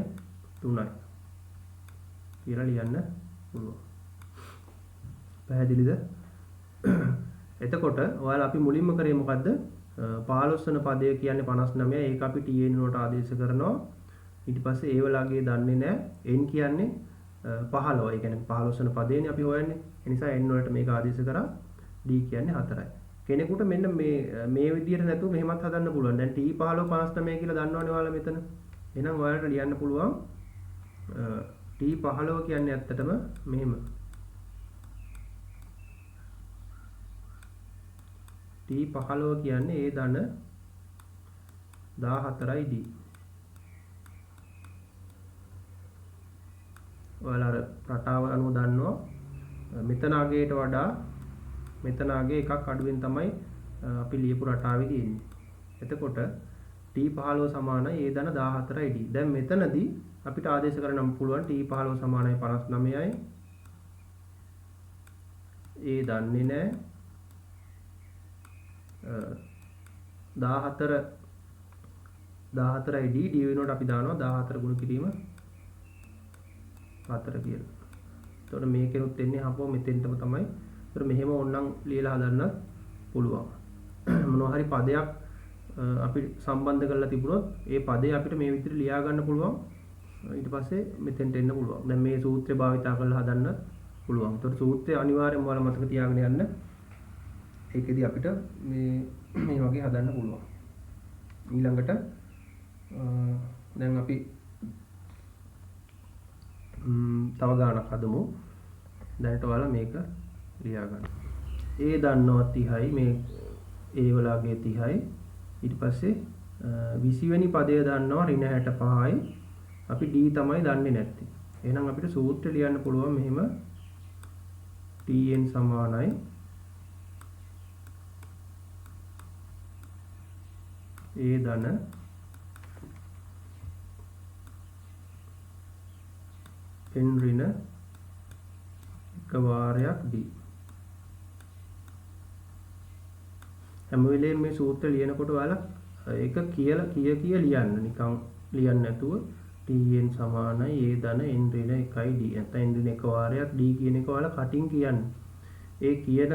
3යි කියලා ලියන්න පුළුවන්. පැහැදිලිද? එතකොට ඔයාලා අපි මුලින්ම කරේ මොකද්ද? 15 වන පදය කියන්නේ 59. ඒක අපි tn වලට ආදේශ කරනවා. ඊට පස්සේ ඒ වලගේ දන්නේ නැහැ. n කියන්නේ 15. ඒ කියන්නේ 15 වන පදේනේ අපි හොයන්නේ. ඒ නිසා n වලට මේක ආදේශ කරා. d කියන්නේ 4යි. කෙනෙකුට මෙන්න මේ විදියට නැතුව මෙහෙමත් හදන්න පුළුවන්. දැන් t 15 59 කියලා දන්නවනේ ඔයාලා මෙතන. එහෙනම් ඔයාලට ලියන්න පුළුවන් t 15 කියන්නේ ඇත්තටම මෙහෙම. t 15 කියන්නේ a ධන 14යි d. ඔයාලා රටාව අනුව දන්නවා මෙතන අගයට වඩා මෙතන අගේ එකක් අඩුවෙන් තමයි අපි ලියපු රටාවේ තියෙන්නේ. එතකොට t 15 සමානයි a ධන 14යි d. දැන් මෙතනදී අපිට ආදේශ කරන්න පුළුවන් t 15 සමානයි 59යි. a දන්නේ නැහැ. 14යි d වෙනුවට අපි දානවා 14 ගුණ කිරීම 4 කියලා. එතකොට මේකෙනුත් එන්නේ හපුව මෙතෙන්ටම තමයි. ඒතර මෙහෙම ඕනනම් ලියලා හදන්න පුළුවන්. මොනවා හරි පදයක් අපි සම්බන්ධ කරලා තිබුණොත් ඒ පදේ අපිට මේ විදිහට ලියා ගන්න පුළුවන්. ඊට පස්සේ මෙතෙන්ට එන්න පුළුවන්. දැන් මේ සූත්‍රය භාවිතා කරලා හදන්න පුළුවන්. ඒතර සූත්‍රය අනිවාර්යයෙන්ම ඔයාලා මතක තියාගෙන යන්න. ඒකෙදි අපිට මේ වගේ හදන්න පුළුවන්. ඊළඟට දැන් අපි තව ගානක් හදමු. දැනට ඔයාලා මේක ලියා ගන්න. A දන්නවා 30යි මේ A වලගේ 30යි. ඊට පස්සේ 20 වෙනි පදය දන්නවා ඍණ 65යි. අපි D තමයි දන්නේ නැත්තේ. එහෙනම් අපිට සූත්‍රය ලියන්න පුළුවන් මෙහෙම tn සමානයි a ධන n ඍණ එක වාරයක් d. හැම වෙලේම මේ සූත්‍රය ලියනකොට ඔයාලා ඒක කිය ලියන්න නිකන් ලියන්න නැතුව tn සමානයි a ධන n ඍණ 1යි d. නැත්නම් n ඍණ එක වාරයක් d කියන එක ඔයාලා කටින් කියන්න. ඒ කියන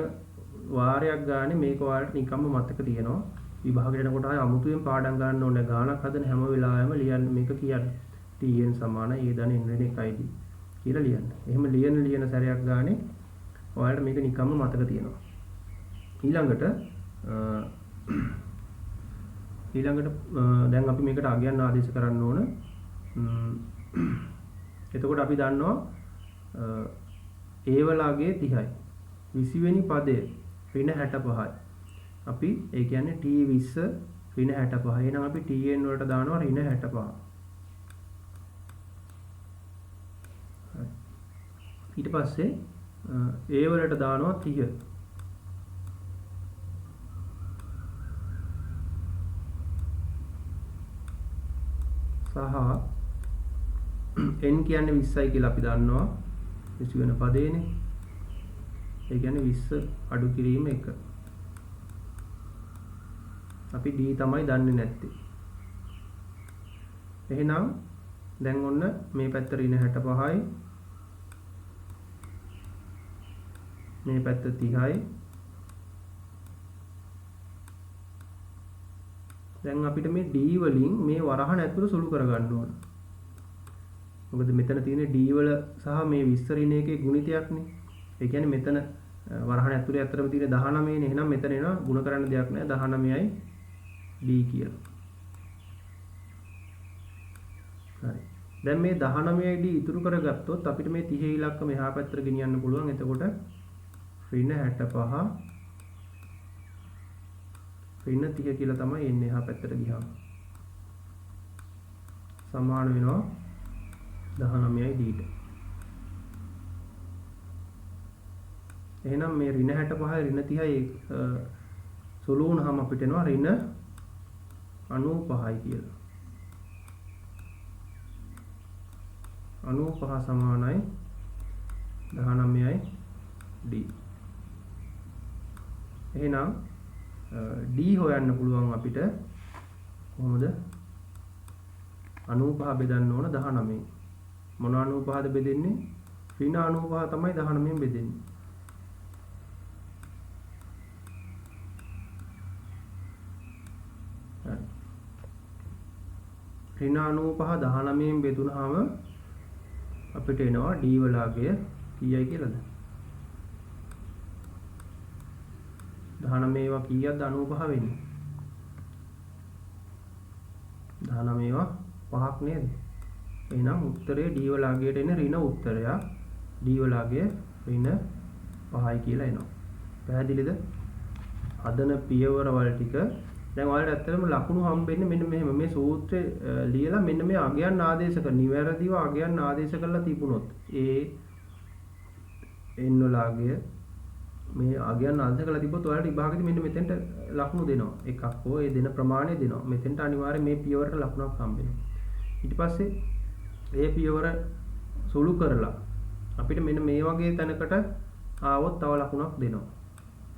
වාරයක් ගානේ මේක ඔයාලට නිකම්ම මතක තියෙනවා. විභාගයට එනකොට ආය අමුතුවෙන් පාඩම් ගන්න ඕනේ ගානක් හදන හැම වෙලාවෙම ලියන්න මේක කියන්නේ tn සමානයි a ධන n ඍණ 1යි d කියලා ලියන්න. එහෙම ලියන සැරයක් ගානේ ඔයාලට මේක නිකම්ම මතක තියෙනවා. ඊළඟට දැන් අපි මේකට අගයන් ආදේශ කරන්න ඕන. එතකොට අපි දන්නවා a වල අගය 30යි. 20 වෙනි පදය ඍණ 65යි. අපි ඒ කියන්නේ t 20 ඍණ 65. එහෙනම් අපි tn වලට දානවා ඍණ 65. ඊට පස්සේ a වලට දානවා 30. සහ n කියන්නේ 20යි කියලා අපි දන්නවා 20 වෙන පදේනේ. ඒ කියන්නේ 20 අඩු කිරීම 1. අපි d තමයි දන්නේ නැත්තේ. එහෙනම් දැන් ඔන්න මේ පැත්ත ඍණ 65යි. මේ පැත්ත 30යි. දැන් අපිට මේ d වලින් මේ වරහන ඇතුළත සුළු කරගන්න ඕන. මොකද මෙතන තියෙන d වල සහ මේ 20 ඍණ 1 ගුණිතයක්නේ. ඒ කියන්නේ මෙතන වරහන ඇතුළේ අතරම තියෙන 19 නේ. එහෙනම් මෙතන එනවා ಗುಣ කරන්න දෙයක් නැහැ 19යි d කියලා. හරි. දැන් මේ 19යි d ඉතුරු කරගත්තොත් අපිට මේ 30 ඉලක්ක මෙහා පැත්තට ගෙනියන්න පුළුවන්. එතකොට ඍණ 65 ඍණ 30 කියලා තමයි එන්නේ එහා පැත්තට ගියාම. සමාන වෙනවා 19යි d ට. එහෙනම් මේ ඍණ 65යි ඍණ 30යි සුළු වුණාම අපිට එනවා ඍණ 95යි කියලා. 95 සමානයි 19යි d. එහෙනම් d හොයන්න පුළුවන් අපිට කොහොමද 95 බෙදන්න ඕන 19. මොන 95ද බෙදෙන්නේ? ඍණ 95 තමයි 19න් බෙදෙන්නේ. ඍණ 95 19න් බෙදුනහම අපිට එනවා d වල අගය කීයයි කියලාද? 19 ඒවා කීයක්ද 95 වෙන්නේ? 19 ඒවා 5ක් නේද? එහෙනම් උත්තරේ d වල අගයට එන ඍණ උත්තරය d වල අගය ඍණ 5යි කියලා එනවා. පැහැදිලිද? හදන පියවරවල ටික දැන් ඔයාලට ඇත්තටම ලකුණු හම්බෙන්නේ මෙන්න මෙහෙම මේ සූත්‍රය ලියලා මෙන්න මේ අගයන් ආදේශ කරන නිවැරදිව අගයන් ආදේශ කරලා තිබුණොත් n වල අගය මේ අගයන් ආදේශ කරලා තිබ්බොත් ඔයාලට විභාගෙදි මෙන්න මෙතෙන්ට ලකුණු දෙනවා. එකක් හෝ ඒ දෙන ප්‍රමාණය දෙනවා. මෙතෙන්ට අනිවාර්යයෙන් මේ පියවරට ලකුණක් හම්බෙනවා. ඊට පස්සේ ඒ පියවර සුළු කරලා අපිට මෙන්න මේ වගේ තැනකට ආවොත් තව ලකුණක් දෙනවා.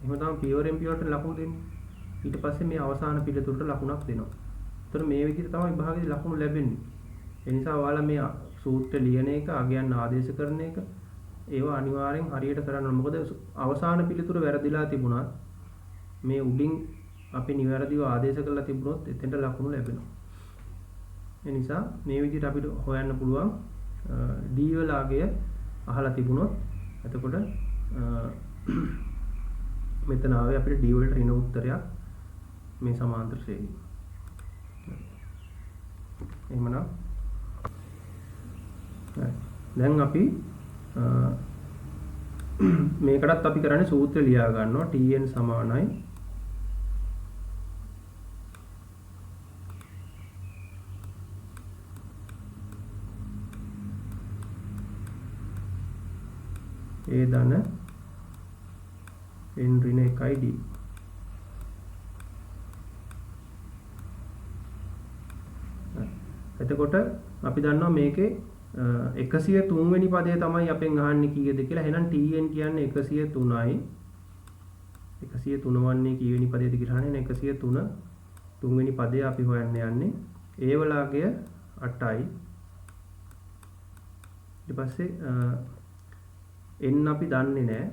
එහෙම තමයි පියවරෙන් පියවරට ලකුණු දෙන්නේ. ඊට පස්සේ මේ අවසාන පිළිතුරට ලකුණක් දෙනවා. ඒතර මේ විදිහට තමයි විභාගයේ ලකුණු ලැබෙන්නේ. ඒ නිසා ඔයාලා මේ සූත්‍ර ලියන එක, අගයන් ආදේශ කරන එක ඒවා අනිවාර්යෙන් හරියට කරන්න ඕන. මොකද අවසාන පිළිතුර වැරදිලා තිබුණත් මේ උඩින් අපි නිවැරදිව ආදේශ කරලා තිබුණොත් එතෙන්ට ලකුණු ලැබෙනවා. ඒ නිසා මේ විදිහට අපිට හොයන්න පුළුවන් d වල අගය අහලා තිබුණොත් එතකොට මෙතන ආවේ අපිට d වලට ඍණ උත්තරයක් මේ සමාන්තර ශ්‍රේණිය. එහෙමනම් දැන් අපි මේකටත් අපි කරන්නේ සූත්‍රය ලියා ගන්නවා tn සමානයි a ධන n ඍණ 1යි d. එතකොට අපි දන්නවා මේකේ 103 වෙනි පදය තමයි අපෙන් අහන්නේ කීයද කියලා. එහෙනම් tn කියන්නේ 103යි. 103 වන්නේ කී වෙනි පදයේද කියලා අහන්නේ. 103 තුන්වෙනි පදය අපි හොයන්න යන්නේ. a වල අගය 8යි. ඊට පස්සේ n අපි දන්නේ නැහැ.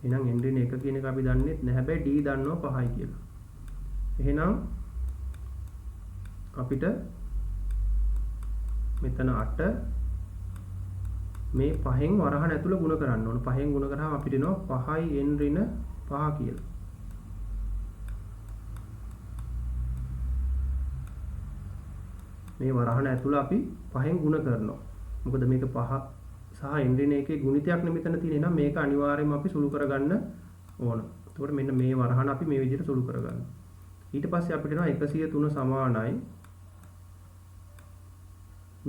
එහෙනම් n ඍණ 1 කියන එක අපි දන්නේ නැහැ. හැබැයි d දන්නවා 5යි කියලා. එහෙනම් අපිට මෙතන 8 මේ 5න් වරහන් ඇතුළ ගුණ කරන්න ඕන. 5න් ගුණ කරාම අපිට එනවා 5යි n ඍණ 5 කියලා. මේ වරහන ඇතුළ අපි 5න් ගුණ කරනවා. මොකද මේක 5 සහ n ඍණ 1 ගුණිතයක් නේ මෙතන තියෙන්නේ. එහෙනම් මේක අනිවාර්යයෙන්ම අපි සුළු කරගන්න ඕන. එතකොට මෙන්න මේ වරහන අපි මේ විදිහට සුළු කරගන්නවා. ඊට පස්සේ අපිට එනවා 103 සමානයි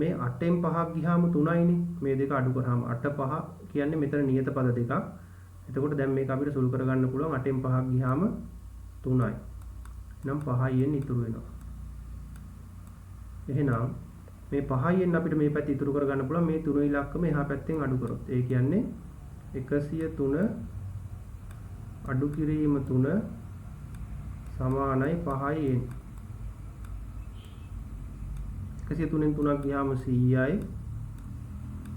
මේ 8න් 5ක් ගියාම 3යිනේ. මේ දෙක අඩු කරාම 8 5 කියන්නේ මෙතන නියත පද දෙකක්. එතකොට දැන් මේක අපිට සුළු කරගන්න පුළුවන් 8න් 5ක් ගියාම 3යි. එහෙනම් 5යි n ඉතුරු වෙනවා. එහෙනම් මේ 5යි n අපිට මේ පැත්ත ඉතුරු කරගන්න පුළුවන් මේ 3 ඉලක්කම එහා පැත්තෙන් අඩු කරොත්. ඒ කියන්නේ 103 අඩු කිරීම 3 සමානයි 5යි n. 103න් 3ක් ගියාම 100යි.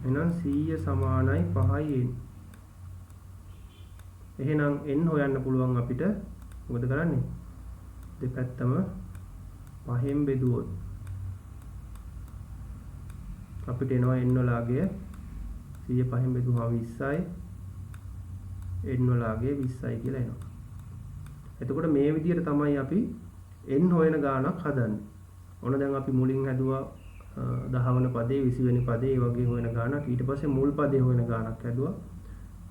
එහෙනම් 100 සමානයි 5යි n. එහෙනම් n හොයන්න පුළුවන් අපිට මොකද කරන්නේ? දෙපැත්තම 5න් බෙදුවොත් අපිට එනවා n වල අගය 100 5න් බෙදුවම 20යි n වල අගය 20යි කියලා එනවා. එතකොට මේ විදිහට තමයි අපි n හොයන ගාණක් හදන්නේ. ඔන්න දැන් අපි මුලින් හැදුවා 10 වෙනි පදේ 20 වෙනි පදේ ඒ වගේ හොයන ගාණක්. ඊට පස්සේ මුල් පදේ හොයන ගාණක් හැදුවා.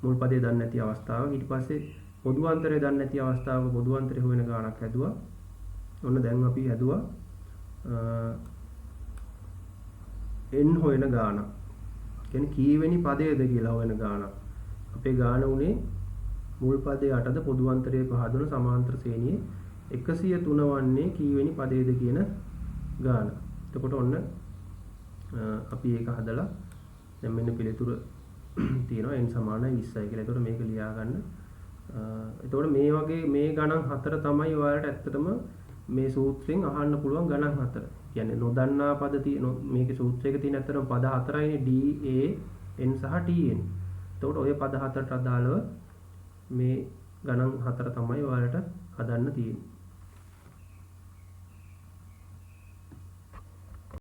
මුල් පදේ දන්නේ නැති අවස්ථාවක. ඊට පස්සේ පොදු අන්තරය දන්නේ නැති අවස්ථාවක පොදු අන්තරය හොයන ගාණක් හැදුවා. ඔන්න දැන් අපි හැදුවා n හොයන ගාණක්. කියන්නේ කීවෙනි පදයේද කියලා හොයන ගාණක්. අපේ ගාණ උනේ මුල් පදේ 8ද පොදු අන්තරයේ 5 දුන සමාන්තර ශ්‍රේණියේ 103 වන්නේ කීවෙනි පදයේද කියන ගාණ. එතකොට ඔන්න අපි ඒක හදලා දැන් මෙන්න පිළිතුර තියෙනවා n සමානයි 20යි කියලා. එතකොට මේක ලියා ගන්න. එතකොට මේ වගේ මේ ගණන් හතර තමයි ඔයාලට ඇත්තටම මේ සූත්‍රයෙන් අහන්න පුළුවන් ගණන් හතර. කියන්නේ නොදන්නා පද තියෙන මේකේ සූත්‍රයක තියෙන ඇත්තටම පද හතරයිනේ D A N සහ T N. එතකොට ඔය පද හතරට අදාළව මේ ගණන් හතර තමයි ඔයාලට හදන්න තියෙන්නේ.